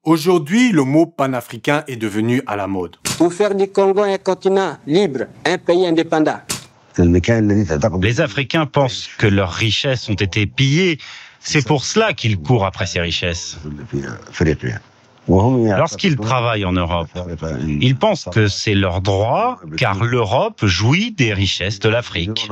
Aujourd'hui, le mot panafricain est devenu à la mode. Pour faire du Congo un continent libre, un pays indépendant. Les Africains pensent que leurs richesses ont été pillées. C'est pour cela qu'ils courent après ces richesses. Lorsqu'ils travaillent en Europe, ils pensent que c'est leur droit, car l'Europe jouit des richesses de l'Afrique.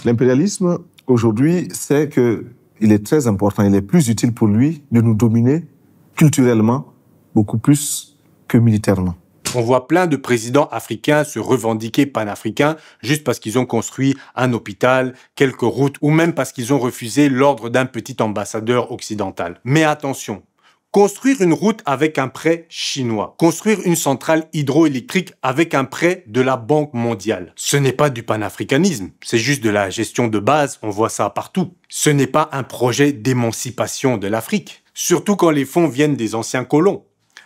L'impérialisme, aujourd'hui, c'est qu'il est très important, il est plus utile pour lui de nous dominer culturellement, beaucoup plus que militairement. On voit plein de présidents africains se revendiquer panafricains juste parce qu'ils ont construit un hôpital, quelques routes ou même parce qu'ils ont refusé l'ordre d'un petit ambassadeur occidental. Mais attention, construire une route avec un prêt chinois, construire une centrale hydroélectrique avec un prêt de la Banque mondiale, ce n'est pas du panafricanisme, c'est juste de la gestion de base, on voit ça partout. Ce n'est pas un projet d'émancipation de l'Afrique, surtout quand les fonds viennent des anciens colons.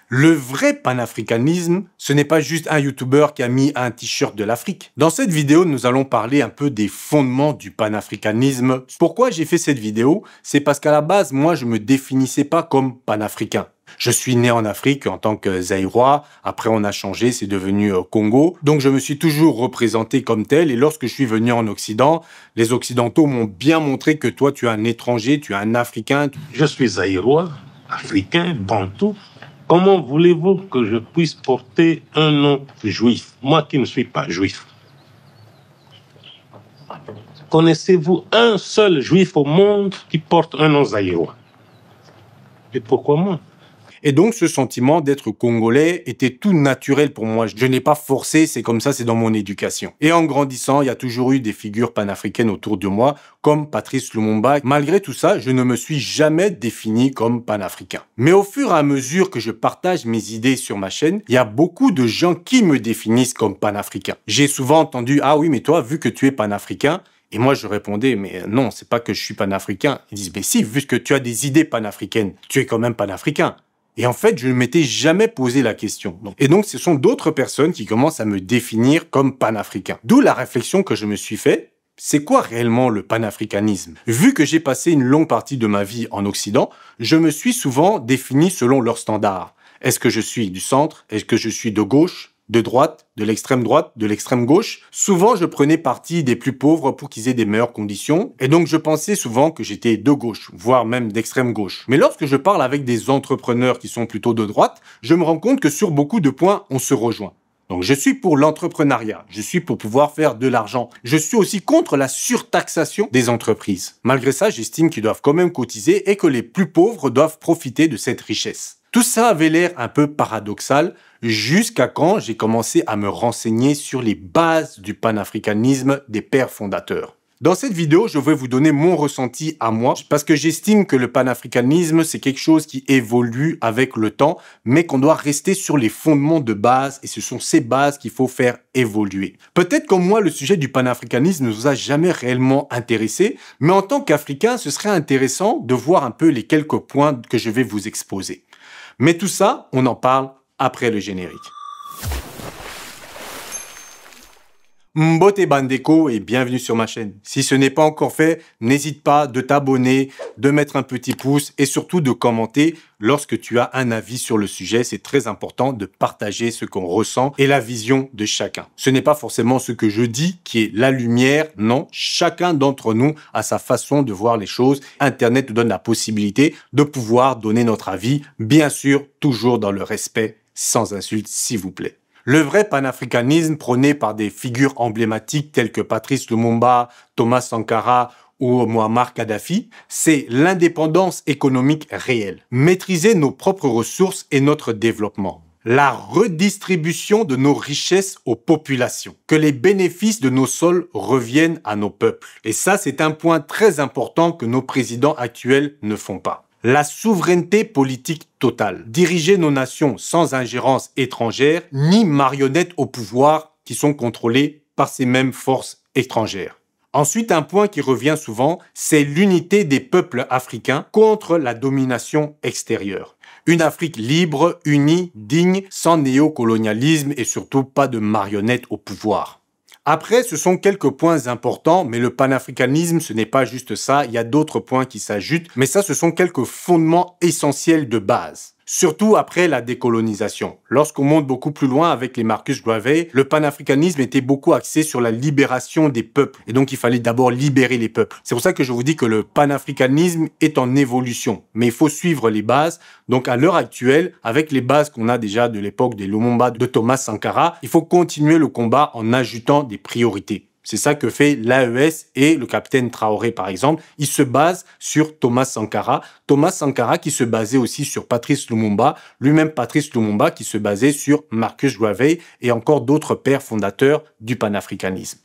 Le vrai panafricanisme, ce n'est pas juste un youtubeur qui a mis un t-shirt de l'Afrique. Dans cette vidéo, nous allons parler un peu des fondements du panafricanisme. Pourquoi j'ai fait cette vidéo? C'est parce qu'à la base, moi, je me définissais pas comme panafricain. Je suis né en Afrique en tant que Zaïrois, après on a changé, c'est devenu Congo. Donc je me suis toujours représenté comme tel et lorsque je suis venu en Occident, les Occidentaux m'ont bien montré que toi tu es un étranger, tu es un Africain. Je suis Zaïrois, Africain, Bantou. Comment voulez-vous que je puisse porter un nom juif, moi qui ne suis pas juif? Connaissez-vous un seul juif au monde qui porte un nom zaïrois? Et pourquoi moi? Et donc, ce sentiment d'être congolais était tout naturel pour moi. Je n'ai pas forcé, c'est comme ça, c'est dans mon éducation. Et en grandissant, il y a toujours eu des figures panafricaines autour de moi, comme Patrice Lumumba. Malgré tout ça, je ne me suis jamais défini comme panafricain. Mais au fur et à mesure que je partage mes idées sur ma chaîne, il y a beaucoup de gens qui me définissent comme panafricain. J'ai souvent entendu « Ah oui, mais toi, vu que tu es panafricain, », et moi, je répondais, mais non, c'est pas que je suis panafricain. Ils disent, mais si, vu que tu as des idées panafricaines, tu es quand même panafricain. Et en fait, je ne m'étais jamais posé la question. Et donc, ce sont d'autres personnes qui commencent à me définir comme panafricain. D'où la réflexion que je me suis fait. C'est quoi réellement le panafricanisme? Vu que j'ai passé une longue partie de ma vie en Occident, je me suis souvent défini selon leurs standards. Est-ce que je suis du centre? Est-ce que je suis de gauche? De droite, de l'extrême gauche. Souvent, je prenais parti des plus pauvres pour qu'ils aient des meilleures conditions. Et donc, je pensais souvent que j'étais de gauche, voire même d'extrême gauche. Mais lorsque je parle avec des entrepreneurs qui sont plutôt de droite, je me rends compte que sur beaucoup de points, on se rejoint. Donc, je suis pour l'entrepreneuriat. Je suis pour pouvoir faire de l'argent. Je suis aussi contre la surtaxation des entreprises. Malgré ça, j'estime qu'ils doivent quand même cotiser et que les plus pauvres doivent profiter de cette richesse. Tout ça avait l'air un peu paradoxal jusqu'à quand j'ai commencé à me renseigner sur les bases du panafricanisme des pères fondateurs. Dans cette vidéo, je vais vous donner mon ressenti à moi parce que j'estime que le panafricanisme, c'est quelque chose qui évolue avec le temps, mais qu'on doit rester sur les fondements de base et ce sont ces bases qu'il faut faire évoluer. Peut-être comme moi, le sujet du panafricanisme ne nous a jamais réellement intéressé, mais en tant qu'Africain, ce serait intéressant de voir un peu les quelques points que je vais vous exposer. Mais tout ça, on en parle après le générique. Mbote Bandeko et bienvenue sur ma chaîne. Si ce n'est pas encore fait, n'hésite pas de t'abonner, de mettre un petit pouce et surtout de commenter lorsque tu as un avis sur le sujet. C'est très important de partager ce qu'on ressent et la vision de chacun. Ce n'est pas forcément ce que je dis qui est la lumière, non. Chacun d'entre nous a sa façon de voir les choses. Internet nous donne la possibilité de pouvoir donner notre avis, bien sûr, toujours dans le respect, sans insulte, s'il vous plaît. Le vrai panafricanisme prôné par des figures emblématiques telles que Patrice Lumumba, Thomas Sankara ou Muammar Kadhafi, c'est l'indépendance économique réelle. Maîtriser nos propres ressources et notre développement. La redistribution de nos richesses aux populations. Que les bénéfices de nos sols reviennent à nos peuples. Et ça, c'est un point très important que nos présidents actuels ne font pas. La souveraineté politique totale. Diriger nos nations sans ingérence étrangère, ni marionnettes au pouvoir qui sont contrôlées par ces mêmes forces étrangères. Ensuite, un point qui revient souvent, c'est l'unité des peuples africains contre la domination extérieure. Une Afrique libre, unie, digne, sans néocolonialisme et surtout pas de marionnettes au pouvoir. Après, ce sont quelques points importants, mais le panafricanisme, ce n'est pas juste ça. Il y a d'autres points qui s'ajoutent, mais ça, ce sont quelques fondements essentiels de base. surtout après la décolonisation. Lorsqu'on monte beaucoup plus loin avec les Marcus Garvey, le panafricanisme était beaucoup axé sur la libération des peuples. Et donc, il fallait d'abord libérer les peuples. C'est pour ça que je vous dis que le panafricanisme est en évolution. Mais il faut suivre les bases. Donc, à l'heure actuelle, avec les bases qu'on a déjà de l'époque des Lumumba, de Thomas Sankara, il faut continuer le combat en ajoutant des priorités. C'est ça que fait l'AES et le capitaine Traoré, par exemple. Il se base sur Thomas Sankara. Thomas Sankara qui se basait aussi sur Patrice Lumumba. Lui-même Patrice Lumumba qui se basait sur Marcus Garvey et encore d'autres pères fondateurs du panafricanisme.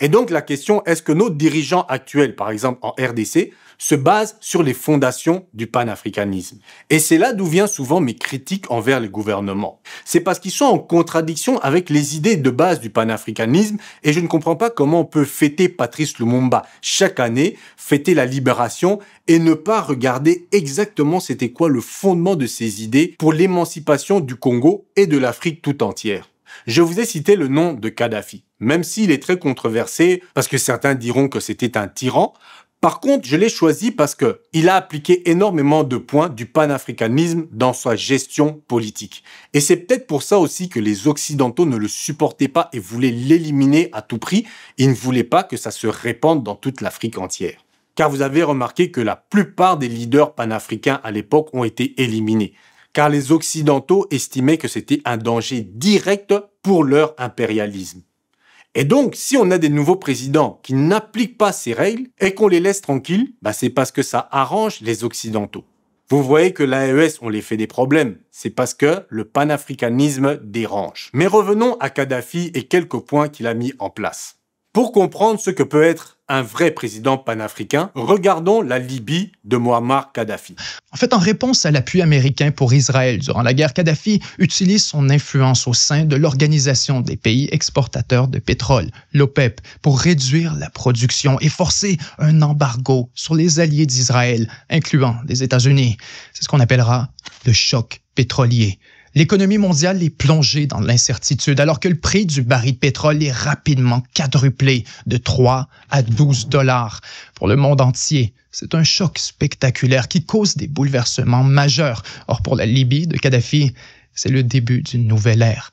Et donc la question, est-ce que nos dirigeants actuels, par exemple en RDC, se basent sur les fondations du panafricanisme? Et c'est là d'où viennent souvent mes critiques envers les gouvernements. C'est parce qu'ils sont en contradiction avec les idées de base du panafricanisme et je ne comprends pas comment on peut fêter Patrice Lumumba chaque année, fêter la libération et ne pas regarder exactement c'était quoi le fondement de ces idées pour l'émancipation du Congo et de l'Afrique tout entière. Je vous ai cité le nom de Kadhafi, même s'il est très controversé, parce que certains diront que c'était un tyran. Par contre, je l'ai choisi parce qu'il a appliqué énormément de points du panafricanisme dans sa gestion politique. Et c'est peut-être pour ça aussi que les Occidentaux ne le supportaient pas et voulaient l'éliminer à tout prix. Ils ne voulaient pas que ça se répande dans toute l'Afrique entière. Car vous avez remarqué que la plupart des leaders panafricains à l'époque ont été éliminés. Car les Occidentaux estimaient que c'était un danger direct pour leur impérialisme. Et donc, si on a des nouveaux présidents qui n'appliquent pas ces règles et qu'on les laisse tranquilles, c'est parce que ça arrange les Occidentaux. Vous voyez que l'AES, on les fait des problèmes. C'est parce que le panafricanisme dérange. Mais revenons à Kadhafi et quelques points qu'il a mis en place. Pour comprendre ce que peut être un vrai président panafricain, regardons la Libye de Muammar Kadhafi. En fait, en réponse à l'appui américain pour Israël durant la guerre, Kadhafi utilise son influence au sein de l'Organisation des pays exportateurs de pétrole, l'OPEP, pour réduire la production et forcer un embargo sur les alliés d'Israël, incluant les États-Unis. C'est ce qu'on appellera le choc pétrolier. L'économie mondiale est plongée dans l'incertitude alors que le prix du baril de pétrole est rapidement quadruplé de 3 à 12 $ pour le monde entier. C'est un choc spectaculaire qui cause des bouleversements majeurs. Or, pour la Libye de Kadhafi, c'est le début d'une nouvelle ère.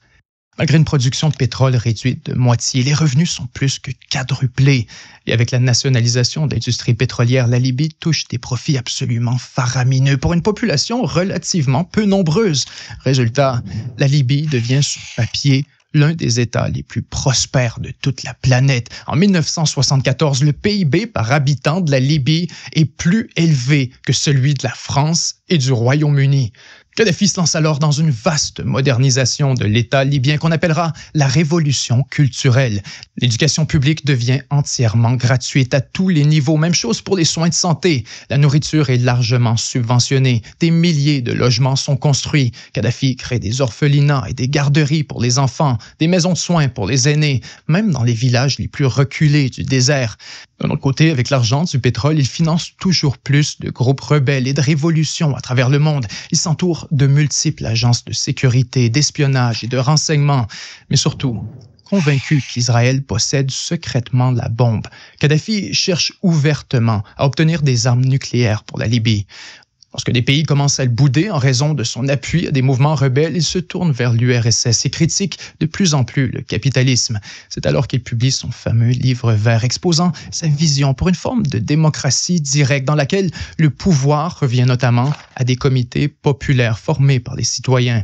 Malgré une production de pétrole réduite de moitié, les revenus sont plus que quadruplés. Et avec la nationalisation de l'industrie pétrolière, la Libye touche des profits absolument faramineux pour une population relativement peu nombreuse. Résultat, la Libye devient sur papier l'un des États les plus prospères de toute la planète. En 1974, le PIB par habitant de la Libye est plus élevé que celui de la France et du Royaume-Uni. Kadhafi se lance alors dans une vaste modernisation de l'État libyen qu'on appellera la révolution culturelle. L'éducation publique devient entièrement gratuite à tous les niveaux. Même chose pour les soins de santé. La nourriture est largement subventionnée. Des milliers de logements sont construits. Kadhafi crée des orphelinats et des garderies pour les enfants, des maisons de soins pour les aînés, même dans les villages les plus reculés du désert. D'un autre côté, avec l'argent du pétrole, il finance toujours plus de groupes rebelles et de révolutions à travers le monde. Il s'entoure de multiples agences de sécurité, d'espionnage et de renseignement, mais surtout convaincu qu'Israël possède secrètement la bombe. Kadhafi cherche ouvertement à obtenir des armes nucléaires pour la Libye. Lorsque des pays commencent à le bouder en raison de son appui à des mouvements rebelles, il se tourne vers l'URSS et critique de plus en plus le capitalisme. C'est alors qu'il publie son fameux livre vert exposant sa vision pour une forme de démocratie directe dans laquelle le pouvoir revient notamment à des comités populaires formés par les citoyens.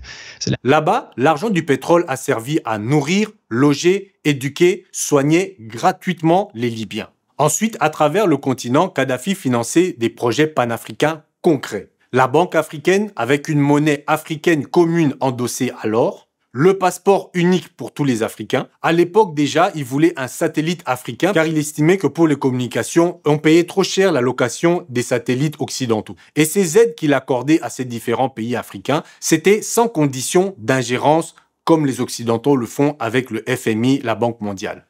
Là-bas, l'argent du pétrole a servi à nourrir, loger, éduquer, soigner gratuitement les Libyens. Ensuite, à travers le continent, Kadhafi finançait des projets panafricains concret. La Banque africaine avec une monnaie africaine commune endossée à l'or, le passeport unique pour tous les Africains. À l'époque déjà, il voulait un satellite africain car il estimait que pour les communications, on payait trop cher la location des satellites occidentaux. Et ces aides qu'il accordait à ces différents pays africains, c'était sans condition d'ingérence comme les Occidentaux le font avec le FMI, la Banque mondiale.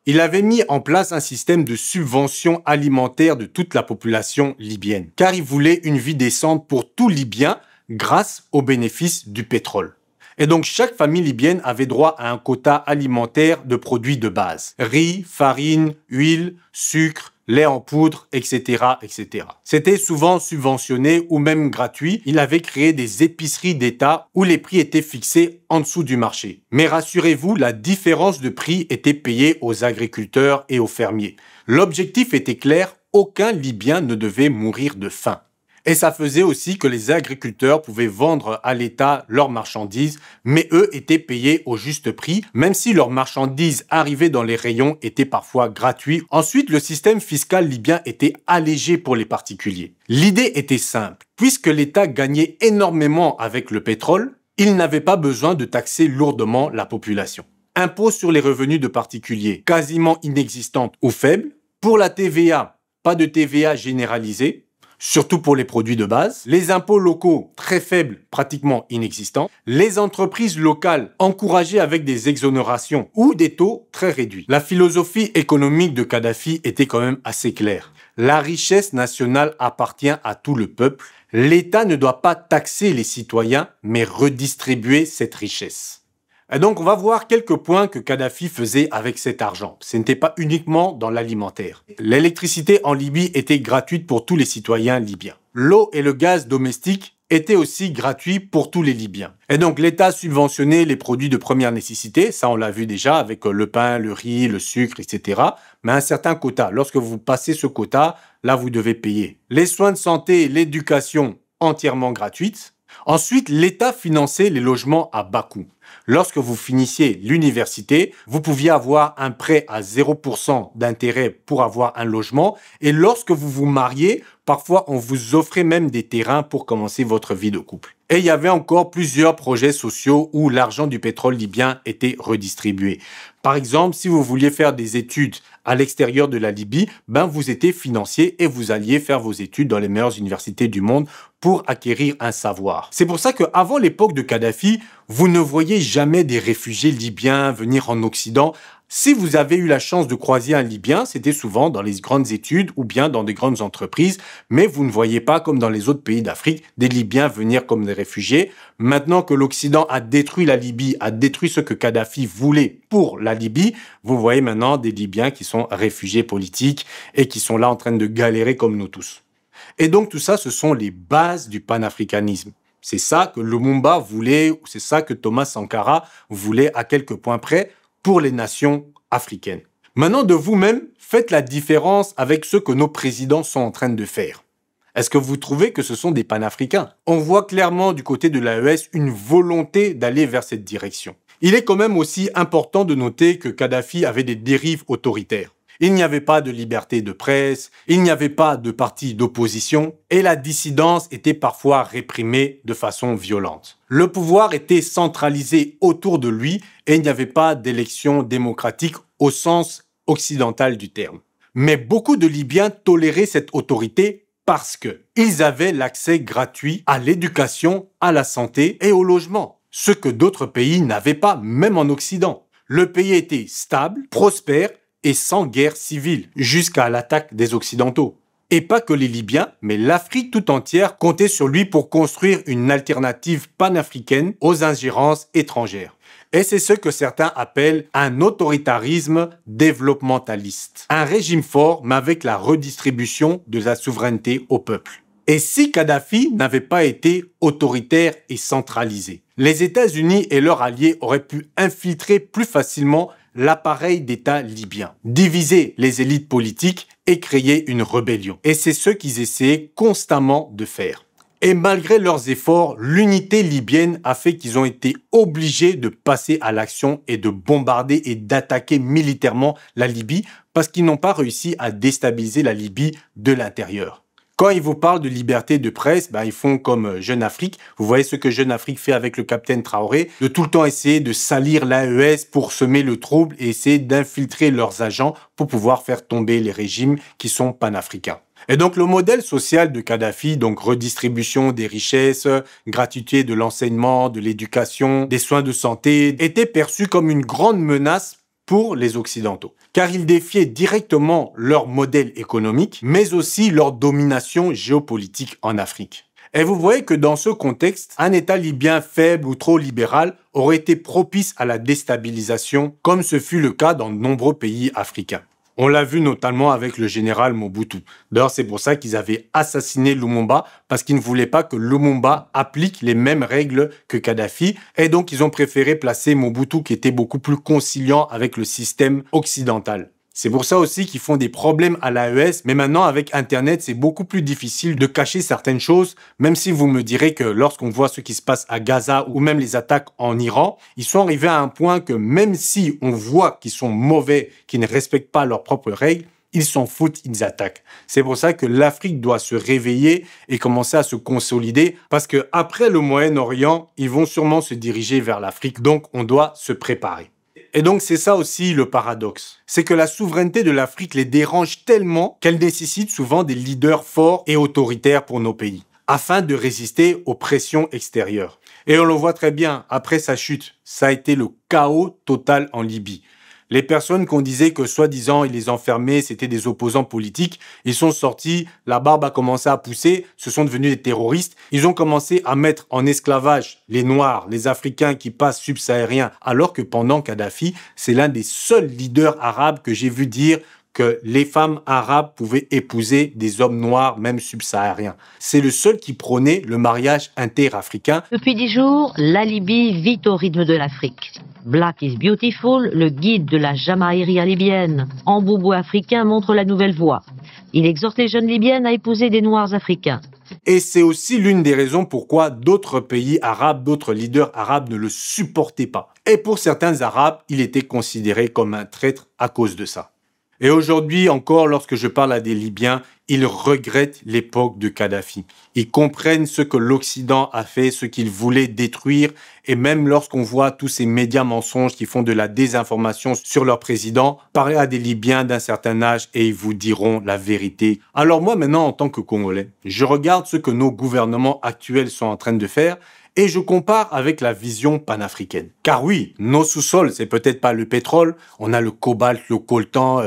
Il avait mis en place un système de subvention alimentaire de toute la population libyenne, car il voulait une vie décente pour tout Libyen grâce aux bénéfices du pétrole. Et donc chaque famille libyenne avait droit à un quota alimentaire de produits de base. Riz, farine, huile, sucre, lait en poudre, etc., etc. C'était souvent subventionné ou même gratuit. Il avait créé des épiceries d'État où les prix étaient fixés en dessous du marché. Mais rassurez-vous, la différence de prix était payée aux agriculteurs et aux fermiers. L'objectif était clair, aucun Libyen ne devait mourir de faim. Et ça faisait aussi que les agriculteurs pouvaient vendre à l'État leurs marchandises, mais eux étaient payés au juste prix, même si leurs marchandises arrivées dans les rayons étaient parfois gratuites. Ensuite, le système fiscal libyen était allégé pour les particuliers. L'idée était simple. Puisque l'État gagnait énormément avec le pétrole, il n'avait pas besoin de taxer lourdement la population. Impôt sur les revenus de particuliers, quasiment inexistante ou faible. Pour la TVA, pas de TVA généralisée, surtout pour les produits de base. Les impôts locaux, très faibles, pratiquement inexistants. Les entreprises locales, encouragées avec des exonérations ou des taux très réduits. La philosophie économique de Kadhafi était quand même assez claire. La richesse nationale appartient à tout le peuple. L'État ne doit pas taxer les citoyens, mais redistribuer cette richesse. Et donc, on va voir quelques points que Kadhafi faisait avec cet argent. Ce n'était pas uniquement dans l'alimentaire. L'électricité en Libye était gratuite pour tous les citoyens libyens. L'eau et le gaz domestique étaient aussi gratuits pour tous les Libyens. Et donc, l'État subventionnait les produits de première nécessité. Ça, on l'a vu déjà avec le pain, le riz, le sucre, etc. Mais un certain quota. Lorsque vous passez ce quota, là, vous devez payer. Les soins de santé et l'éducation entièrement gratuites. Ensuite, l'État finançait les logements à bas coût. Lorsque vous finissiez l'université, vous pouviez avoir un prêt à 0% d'intérêt pour avoir un logement. Et lorsque vous vous mariez, parfois on vous offrait même des terrains pour commencer votre vie de couple. Et il y avait encore plusieurs projets sociaux où l'argent du pétrole libyen était redistribué. Par exemple, si vous vouliez faire des études à l'extérieur de la Libye, vous étiez financier et vous alliez faire vos études dans les meilleures universités du monde pour acquérir un savoir. C'est pour ça qu'avant l'époque de Kadhafi, vous ne voyez jamais des réfugiés libyens venir en Occident. Si vous avez eu la chance de croiser un Libyen, c'était souvent dans les grandes études ou bien dans des grandes entreprises, mais vous ne voyez pas, comme dans les autres pays d'Afrique, des Libyens venir comme des réfugiés. Maintenant que l'Occident a détruit la Libye, a détruit ce que Kadhafi voulait pour la Libye, vous voyez maintenant des Libyens qui sont réfugiés politiques et qui sont là en train de galérer comme nous tous. Et donc tout ça, ce sont les bases du panafricanisme. C'est ça que Lumumba voulait, ou c'est ça que Thomas Sankara voulait à quelques points près pour les nations africaines. Maintenant, de vous-même, faites la différence avec ce que nos présidents sont en train de faire. Est-ce que vous trouvez que ce sont des panafricains? On voit clairement du côté de l'AES une volonté d'aller vers cette direction. Il est quand même aussi important de noter que Kadhafi avait des dérives autoritaires. Il n'y avait pas de liberté de presse, il n'y avait pas de parti d'opposition et la dissidence était parfois réprimée de façon violente. Le pouvoir était centralisé autour de lui et il n'y avait pas d'élection démocratique au sens occidental du terme. Mais beaucoup de Libyens toléraient cette autorité parce qu'ils avaient l'accès gratuit à l'éducation, à la santé et au logement, ce que d'autres pays n'avaient pas, même en Occident. Le pays était stable, prospère et sans guerre civile, jusqu'à l'attaque des Occidentaux. Et pas que les Libyens, mais l'Afrique tout entière comptait sur lui pour construire une alternative panafricaine aux ingérences étrangères. Et c'est ce que certains appellent un autoritarisme développementaliste. Un régime fort, mais avec la redistribution de la souveraineté au peuple. Et si Kadhafi n'avait pas été autoritaire et centralisé, les États-Unis et leurs alliés auraient pu infiltrer plus facilement l'appareil d'État libyen, diviser les élites politiques et créer une rébellion. Et c'est ce qu'ils essayaient constamment de faire. Et malgré leurs efforts, l'unité libyenne a fait qu'ils ont été obligés de passer à l'action et de bombarder et d'attaquer militairement la Libye parce qu'ils n'ont pas réussi à déstabiliser la Libye de l'intérieur. Quand ils vous parlent de liberté de presse, ils font comme Jeune Afrique. Vous voyez ce que Jeune Afrique fait avec le capitaine Traoré, de tout le temps essayer de salir l'AES pour semer le trouble et essayer d'infiltrer leurs agents pour pouvoir faire tomber les régimes qui sont panafricains. Et donc le modèle social de Kadhafi, donc redistribution des richesses, gratuité de l'enseignement, de l'éducation, des soins de santé, était perçu comme une grande menace pour les Occidentaux, car ils défiaient directement leur modèle économique, mais aussi leur domination géopolitique en Afrique. Et vous voyez que dans ce contexte, un État libyen faible ou trop libéral aurait été propice à la déstabilisation, comme ce fut le cas dans de nombreux pays africains. On l'a vu notamment avec le général Mobutu. D'ailleurs, c'est pour ça qu'ils avaient assassiné Lumumba, parce qu'ils ne voulaient pas que Lumumba applique les mêmes règles que Kadhafi. Et donc, ils ont préféré placer Mobutu, qui était beaucoup plus conciliant avec le système occidental. C'est pour ça aussi qu'ils font des problèmes à l'AES, mais maintenant avec Internet, c'est beaucoup plus difficile de cacher certaines choses, même si vous me direz que lorsqu'on voit ce qui se passe à Gaza ou même les attaques en Iran, ils sont arrivés à un point que même si on voit qu'ils sont mauvais, qu'ils ne respectent pas leurs propres règles, ils s'en foutent, ils attaquent. C'est pour ça que l'Afrique doit se réveiller et commencer à se consolider, parce que après le Moyen-Orient, ils vont sûrement se diriger vers l'Afrique, donc on doit se préparer. Et donc, c'est ça aussi le paradoxe. C'est que la souveraineté de l'Afrique les dérange tellement qu'elle nécessite souvent des leaders forts et autoritaires pour nos pays, afin de résister aux pressions extérieures. Et on le voit très bien, après sa chute, ça a été le chaos total en Libye. Les personnes qu'on disait que soi-disant ils les enfermaient, c'était des opposants politiques, ils sont sortis, la barbe a commencé à pousser, ce sont devenus des terroristes. Ils ont commencé à mettre en esclavage les Noirs, les Africains qui passent subsahariens, alors que pendant Kadhafi, c'est l'un des seuls leaders arabes que j'ai vu dire que les femmes arabes pouvaient épouser des hommes noirs, même subsahariens. C'est le seul qui prônait le mariage interafricain. Depuis 10 jours, la Libye vit au rythme de l'Afrique. Black is Beautiful, le guide de la Jamaïria libyenne, en boubou africain, montre la nouvelle voie. Il exhorte les jeunes libyennes à épouser des Noirs africains. Et c'est aussi l'une des raisons pourquoi d'autres pays arabes, d'autres leaders arabes ne le supportaient pas. Et pour certains Arabes, il était considéré comme un traître à cause de ça. Et aujourd'hui encore, lorsque je parle à des Libyens, ils regrettent l'époque de Kadhafi. Ils comprennent ce que l'Occident a fait, ce qu'il voulait détruire. Et même lorsqu'on voit tous ces médias mensonges qui font de la désinformation sur leur président, parlez à des Libyens d'un certain âge et ils vous diront la vérité. Alors moi maintenant, en tant que Congolais, je regarde ce que nos gouvernements actuels sont en train de faire et je compare avec la vision panafricaine. Car oui, nos sous-sols, c'est peut-être pas le pétrole, on a le cobalt, le coltan,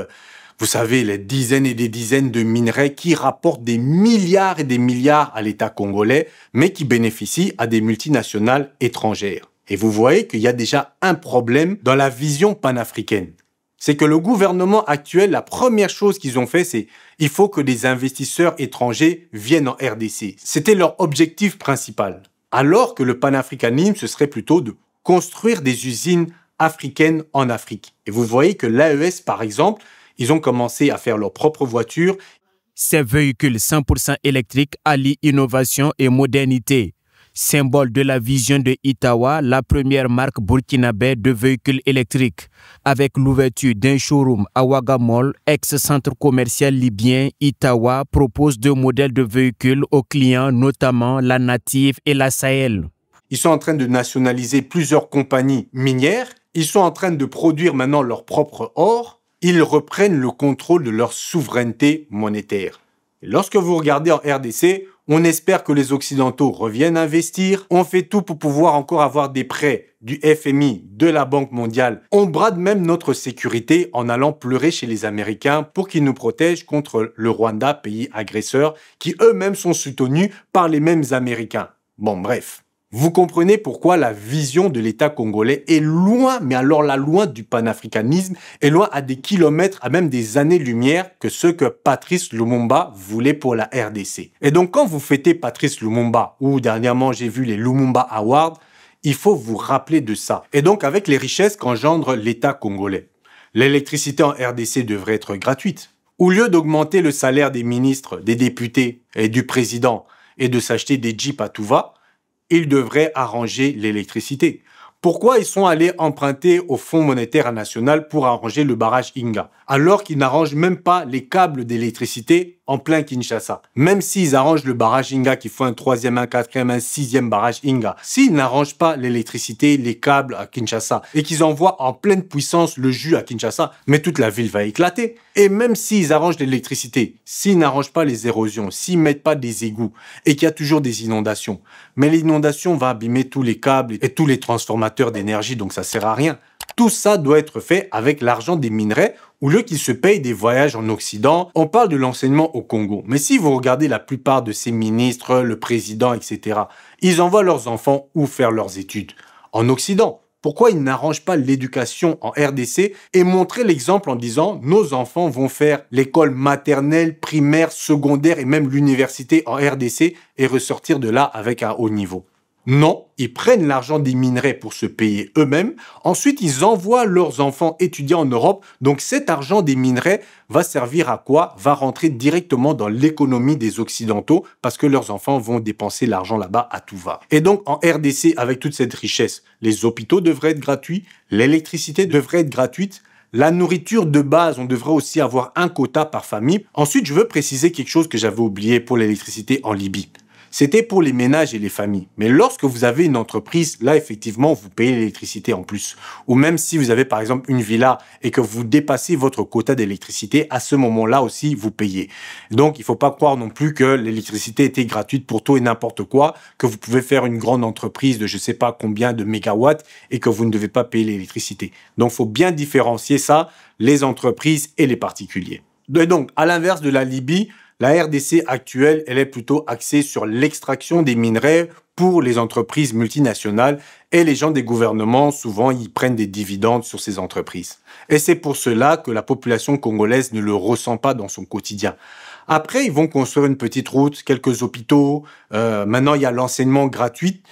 vous savez, les dizaines et des dizaines de minerais qui rapportent des milliards et des milliards à l'État congolais, mais qui bénéficient à des multinationales étrangères. Et vous voyez qu'il y a déjà un problème dans la vision panafricaine. C'est que le gouvernement actuel, la première chose qu'ils ont fait, c'est il faut que des investisseurs étrangers viennent en RDC. C'était leur objectif principal. Alors que le panafricanisme, ce serait plutôt de construire des usines africaines en Afrique. Et vous voyez que l'AES, par exemple, ils ont commencé à faire leurs propres voitures. Ces véhicules 100% électriques allient innovation et modernité. Symbole de la vision de Itawa, la première marque burkinabé de véhicules électriques. Avec l'ouverture d'un showroom à Ouaga Mall, ex-centre commercial libyen, Itawa propose deux modèles de véhicules aux clients, notamment la Native et la Sahel. Ils sont en train de nationaliser plusieurs compagnies minières. Ils sont en train de produire maintenant leur propre or. Ils reprennent le contrôle de leur souveraineté monétaire. Et lorsque vous regardez en RDC, on espère que les Occidentaux reviennent investir. On fait tout pour pouvoir encore avoir des prêts du FMI, de la Banque mondiale. On brade même notre sécurité en allant pleurer chez les Américains pour qu'ils nous protègent contre le Rwanda, pays agresseur, qui eux-mêmes sont soutenus par les mêmes Américains. Bon, bref. Vous comprenez pourquoi la vision de l'État congolais est loin, mais alors là, loin du panafricanisme, est loin à des kilomètres, à même des années-lumière que ce que Patrice Lumumba voulait pour la RDC. Et donc, quand vous fêtez Patrice Lumumba, ou dernièrement j'ai vu les Lumumba Awards, il faut vous rappeler de ça. Et donc, avec les richesses qu'engendre l'État congolais, l'électricité en RDC devrait être gratuite. Au lieu d'augmenter le salaire des ministres, des députés et du président, et de s'acheter des jeeps à tout va, ils devraient arranger l'électricité. Pourquoi ils sont allés emprunter au Fonds monétaire national pour arranger le barrage Inga, alors qu'ils n'arrangent même pas les câbles d'électricité en plein Kinshasa? Même s'ils arrangent le barrage Inga, qu'il faut un 3e, un 4e, un 6e barrage Inga, s'ils n'arrangent pas l'électricité, les câbles à Kinshasa, et qu'ils envoient en pleine puissance le jus à Kinshasa, mais toute la ville va éclater. Et même s'ils arrangent l'électricité, s'ils n'arrangent pas les érosions, s'ils mettent pas des égouts, et qu'il y a toujours des inondations, mais l'inondation va abîmer tous les câbles et tous les transformateurs d'énergie, donc ça sert à rien. Tout ça doit être fait avec l'argent des minerais, au lieu qu'ils se payent des voyages en Occident. On parle de l'enseignement au Congo. Mais si vous regardez la plupart de ces ministres, le président, etc., ils envoient leurs enfants où faire leurs études? En Occident. pourquoi ils n'arrangent pas l'éducation en RDC et montrer l'exemple en disant nos enfants vont faire l'école maternelle, primaire, secondaire et même l'université en RDC et ressortir de là avec un haut niveau. Non, ils prennent l'argent des minerais pour se payer eux-mêmes. Ensuite, ils envoient leurs enfants étudier en Europe. Donc, cet argent des minerais va servir à quoi? Va rentrer directement dans l'économie des Occidentaux parce que leurs enfants vont dépenser l'argent là-bas à tout va. Et donc, en RDC, avec toute cette richesse, les hôpitaux devraient être gratuits, l'électricité devrait être gratuite, la nourriture de base, on devrait aussi avoir un quota par famille. Ensuite, je veux préciser quelque chose que j'avais oublié pour l'électricité en Libye. C'était pour les ménages et les familles. Mais lorsque vous avez une entreprise, là, effectivement, vous payez l'électricité en plus. Ou même si vous avez, par exemple, une villa et que vous dépassez votre quota d'électricité, à ce moment-là aussi, vous payez. Donc, il faut pas croire non plus que l'électricité était gratuite pour tout et n'importe quoi, que vous pouvez faire une grande entreprise de je sais pas combien de mégawatts et que vous ne devez pas payer l'électricité. Donc, faut bien différencier ça, les entreprises et les particuliers. Et donc, à l'inverse de la Libye, la RDC actuelle, elle est plutôt axée sur l'extraction des minerais pour les entreprises multinationales et les gens des gouvernements, souvent, ils prennent des dividendes sur ces entreprises. Et c'est pour cela que la population congolaise ne le ressent pas dans son quotidien. Après, ils vont construire une petite route, quelques hôpitaux. Maintenant, il y a l'enseignement gratuit.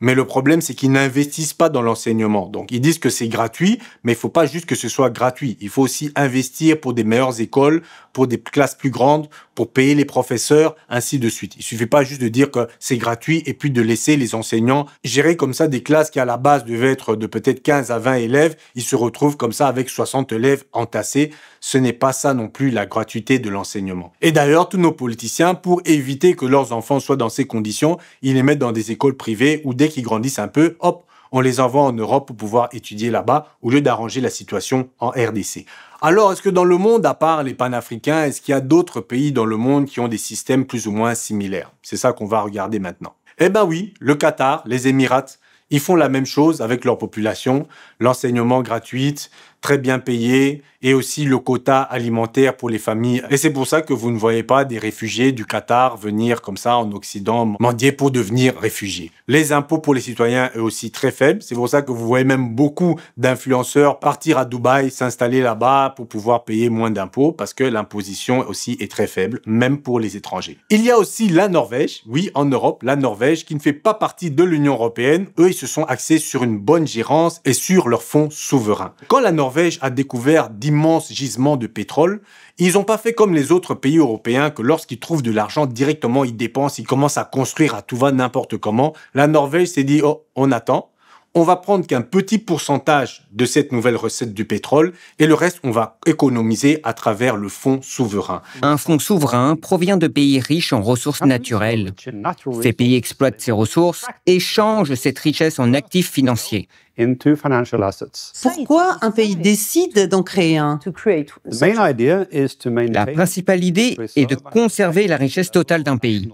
Mais le problème, c'est qu'ils n'investissent pas dans l'enseignement. Donc, ils disent que c'est gratuit, mais il faut pas juste que ce soit gratuit. Il faut aussi investir pour des meilleures écoles, pour des classes plus grandes, pour payer les professeurs, ainsi de suite. Il suffit pas juste de dire que c'est gratuit et puis de laisser les enseignants gérer comme ça des classes qui, à la base, devaient être de peut-être 15 à 20 élèves. Ils se retrouvent comme ça avec 60 élèves entassés. Ce n'est pas ça non plus la gratuité de l'enseignement. Et d'ailleurs, tous nos politiciens, pour éviter que leurs enfants soient dans ces conditions, ils les mettent dans des écoles privées où dès qu'ils grandissent un peu, hop, on les envoie en Europe pour pouvoir étudier là-bas au lieu d'arranger la situation en RDC. Alors, est-ce que dans le monde, à part les panafricains, est-ce qu'il y a d'autres pays dans le monde qui ont des systèmes plus ou moins similaires? C'est ça qu'on va regarder maintenant. Eh ben oui, le Qatar, les Émirats, ils font la même chose avec leur population, l'enseignement gratuit, très bien payé, et aussi le quota alimentaire pour les familles. Et c'est pour ça que vous ne voyez pas des réfugiés du Qatar venir comme ça en Occident mendier pour devenir réfugiés. Les impôts pour les citoyens, eux aussi, très faibles. C'est pour ça que vous voyez même beaucoup d'influenceurs partir à Dubaï, s'installer là-bas pour pouvoir payer moins d'impôts, parce que l'imposition aussi est très faible, même pour les étrangers. Il y a aussi la Norvège, oui, en Europe, la Norvège, qui ne fait pas partie de l'Union européenne. Eux, ils se sont axés sur une bonne gérance et sur leurs fonds souverains. Quand la Norvège a découvert d'immenses gisements de pétrole, ils n'ont pas fait comme les autres pays européens que lorsqu'ils trouvent de l'argent directement, ils dépensent, ils commencent à construire à tout va n'importe comment. La Norvège s'est dit, oh, on attend. On va prendre qu'un petit pourcentage de cette nouvelle recette du pétrole et le reste, on va économiser à travers le fonds souverain. Un fonds souverain provient de pays riches en ressources naturelles. Ces pays exploitent ces ressources et changent cette richesse en actifs financiers. Pourquoi un pays décide d'en créer un? La principale idée est de conserver la richesse totale d'un pays.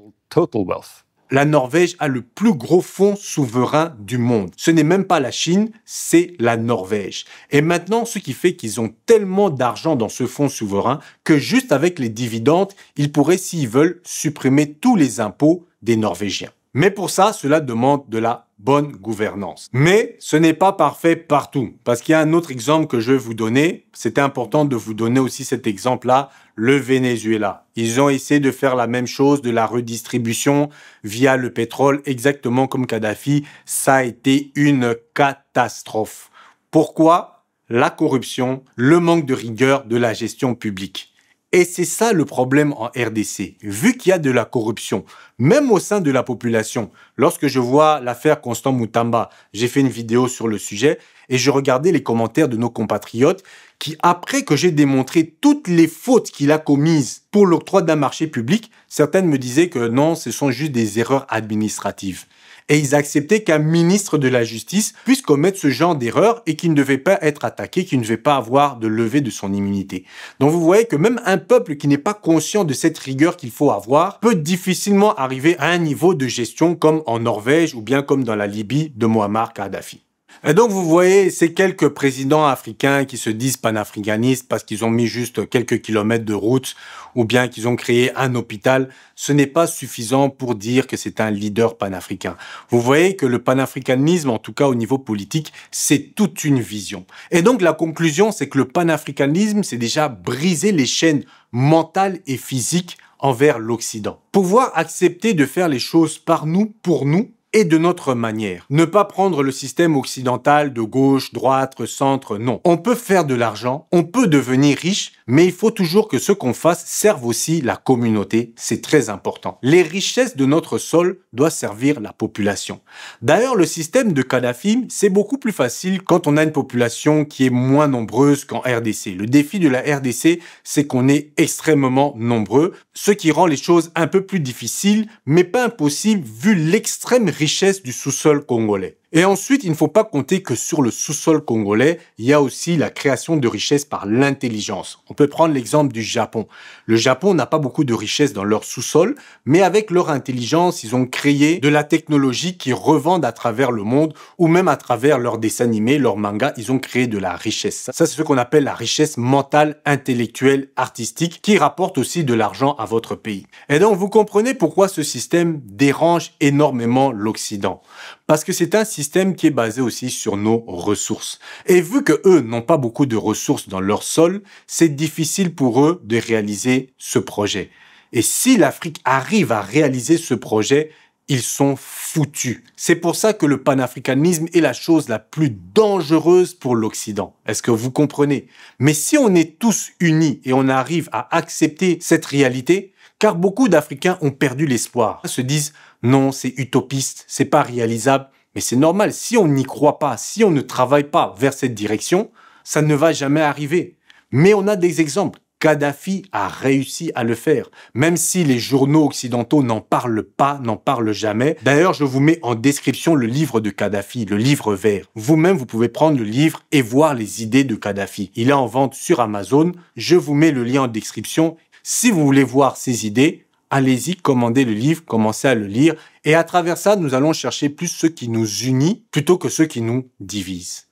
La Norvège a le plus gros fonds souverain du monde. Ce n'est même pas la Chine, c'est la Norvège. Et maintenant, ce qui fait qu'ils ont tellement d'argent dans ce fonds souverain que juste avec les dividendes, ils pourraient, s'ils veulent, supprimer tous les impôts des Norvégiens. Mais pour ça, cela demande de la bonne gouvernance. Mais ce n'est pas parfait partout, parce qu'il y a un autre exemple que je vais vous donner. C'était important de vous donner aussi cet exemple-là, le Venezuela. Ils ont essayé de faire la même chose, de la redistribution via le pétrole, exactement comme Kadhafi. Ça a été une catastrophe. Pourquoi? La corruption, le manque de rigueur de la gestion publique. Et c'est ça le problème en RDC. Vu qu'il y a de la corruption, même au sein de la population, lorsque je vois l'affaire Constant Mutamba, j'ai fait une vidéo sur le sujet et je regardais les commentaires de nos compatriotes qui, après que j'ai démontré toutes les fautes qu'il a commises pour l'octroi d'un marché public, certaines me disaient que non, ce sont juste des erreurs administratives. Et ils acceptaient qu'un ministre de la Justice puisse commettre ce genre d'erreur et qu'il ne devait pas être attaqué, qu'il ne devait pas avoir de levée de son immunité. Donc vous voyez que même un peuple qui n'est pas conscient de cette rigueur qu'il faut avoir peut difficilement arriver à un niveau de gestion comme en Norvège ou bien comme dans la Libye de Muammar Kadhafi. Et donc, vous voyez, ces quelques présidents africains qui se disent panafricanistes parce qu'ils ont mis juste quelques kilomètres de route ou bien qu'ils ont créé un hôpital, ce n'est pas suffisant pour dire que c'est un leader panafricain. Vous voyez que le panafricanisme, en tout cas au niveau politique, c'est toute une vision. Et donc, la conclusion, c'est que le panafricanisme, c'est déjà briser les chaînes mentales et physiques envers l'Occident. Pouvoir accepter de faire les choses par nous, pour nous, et de notre manière. Ne pas prendre le système occidental de gauche, droite, centre, non. On peut faire de l'argent, on peut devenir riche, mais il faut toujours que ce qu'on fasse serve aussi la communauté, c'est très important. Les richesses de notre sol doivent servir la population. D'ailleurs, le système de Kadhafi, c'est beaucoup plus facile quand on a une population qui est moins nombreuse qu'en RDC. Le défi de la RDC, c'est qu'on est extrêmement nombreux, ce qui rend les choses un peu plus difficiles, mais pas impossibles vu l'extrême richesse du sous-sol congolais. Et ensuite, il ne faut pas compter que sur le sous-sol congolais, il y a aussi la création de richesses par l'intelligence. On peut prendre l'exemple du Japon. Le Japon n'a pas beaucoup de richesses dans leur sous-sol, mais avec leur intelligence, ils ont créé de la technologie qu'ils revendent à travers le monde ou même à travers leurs dessins animés, leurs mangas, ils ont créé de la richesse. Ça, c'est ce qu'on appelle la richesse mentale, intellectuelle, artistique, qui rapporte aussi de l'argent à votre pays. Et donc, vous comprenez pourquoi ce système dérange énormément l'Occident. Parce que c'est un système qui est basé aussi sur nos ressources. Et vu que eux n'ont pas beaucoup de ressources dans leur sol, c'est difficile pour eux de réaliser ce projet. Et si l'Afrique arrive à réaliser ce projet, ils sont foutus. C'est pour ça que le panafricanisme est la chose la plus dangereuse pour l'Occident. Est-ce que vous comprenez? Mais si on est tous unis et on arrive à accepter cette réalité, car beaucoup d'Africains ont perdu l'espoir, se disent non, c'est utopiste, c'est pas réalisable. Mais c'est normal, si on n'y croit pas, si on ne travaille pas vers cette direction, ça ne va jamais arriver. Mais on a des exemples. Kadhafi a réussi à le faire, même si les journaux occidentaux n'en parlent pas, n'en parlent jamais. D'ailleurs, je vous mets en description le livre de Kadhafi, le livre vert. Vous-même, vous pouvez prendre le livre et voir les idées de Kadhafi. Il est en vente sur Amazon. Je vous mets le lien en description. Si vous voulez voir ces idées, allez-y, commandez le livre, commencez à le lire. Et à travers ça, nous allons chercher plus ce qui nous unit plutôt que ce qui nous divise.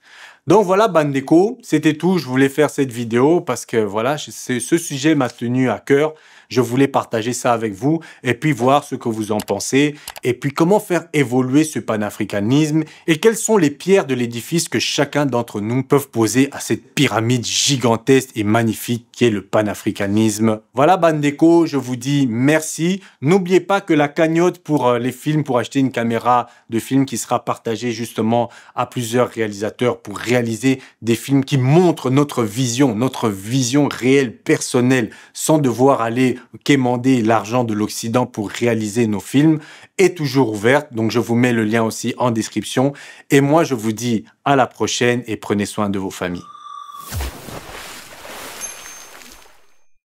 Donc voilà, Bandeko, c'était tout. Je voulais faire cette vidéo parce que voilà, ce sujet m'a tenu à cœur. Je voulais partager ça avec vous et puis voir ce que vous en pensez et puis comment faire évoluer ce panafricanisme et quelles sont les pierres de l'édifice que chacun d'entre nous peut poser à cette pyramide gigantesque et magnifique qui est le panafricanisme. Voilà, Bandeko, je vous dis merci. N'oubliez pas que la cagnotte pour les films, pour acheter une caméra de film qui sera partagée justement à plusieurs réalisateurs pour réaliser des films qui montrent notre vision réelle, personnelle, sans devoir aller quémander l'argent de l'Occident pour réaliser nos films, est toujours ouverte. Donc, je vous mets le lien aussi en description. Et moi, je vous dis à la prochaine et prenez soin de vos familles.